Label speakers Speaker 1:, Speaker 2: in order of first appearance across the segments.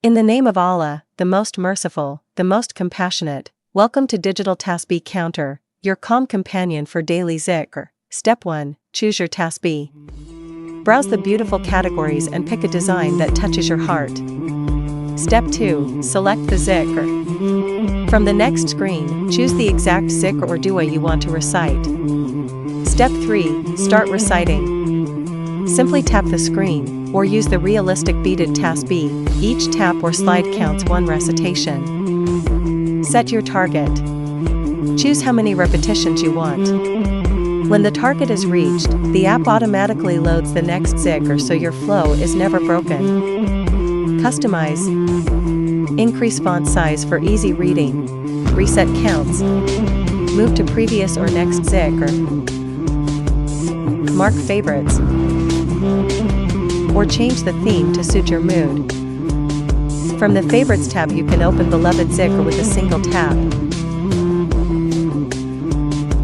Speaker 1: In the name of Allah, the most merciful, the most compassionate, welcome to Digital Tasbih Counter, your calm companion for daily zikr. Step 1. Choose your tasbih. Browse the beautiful categories and pick a design that touches your heart. Step 2. Select the zikr. From the next screen, choose the exact zikr or dua you want to recite. Step 3. Start reciting. Simply tap the screen, or use the realistic beaded tasbih. Each tap or slide counts one recitation. Set your target. Choose how many repetitions you want. When the target is reached, the app automatically loads the next zikr so your flow is never broken. Customize. Increase font size for easy reading. Reset counts. Move to previous or next zikr. Mark favorites. Or change the theme to suit your mood. From the Favorites tab you can open beloved zikr with a single tap.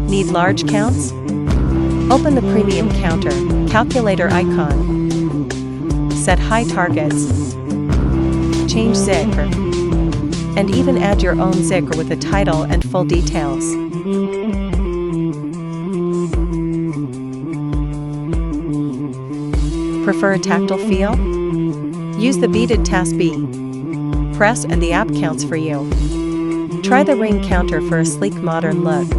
Speaker 1: Need large counts? Open the Premium Counter, calculator icon. Set high targets. Change zikr. And even add your own zikr with a title and full details. Prefer a tactile feel? Use the beaded tasbih. Press and the app counts for you. Try the ring counter for a sleek modern look.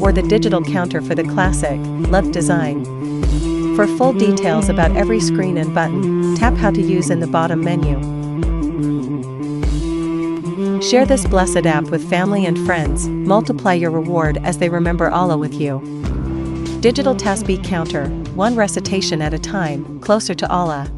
Speaker 1: Or the digital counter for the classic, loved design. For full details about every screen and button, tap how to use in the bottom menu. Share this blessed app with family and friends, multiply your reward as they remember Allah with you. Digital Tasbih Counter, one recitation at a time, closer to Allah.